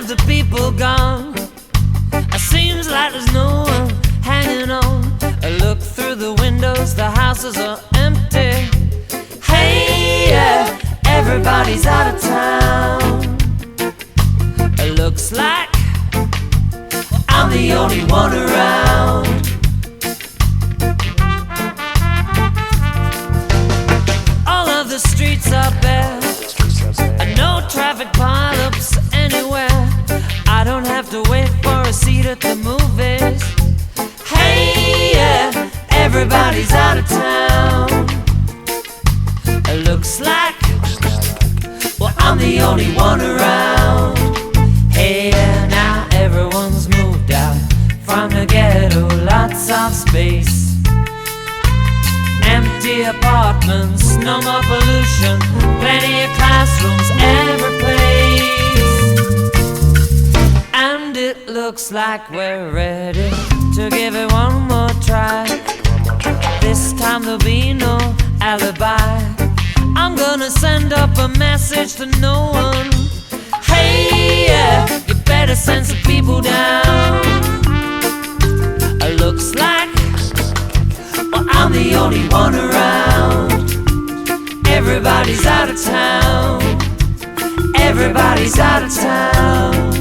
the people gone? It seems like there's no one hanging on. I look through the windows, the houses are empty. Hey, yeah, everybody's out of town. It looks like I'm the only one around. All of the streets are bare, and no traffic pileups anywhere. I don't have to wait for a seat at the movies. Hey, yeah, everybody's out of town. It looks like, well, I'm the only one around. Hey, yeah, now everyone's moved out from the ghetto, lots of space. Empty apartments, no more pollution, plenty of classrooms every place. And it looks like we're ready to give it one more try. This time there'll be no alibi. I'm gonna send up a message to no one. Hey, yeah, you better send some people down. It looks like, well, I'm the only one around. Everybody's out of town. Everybody's out of town.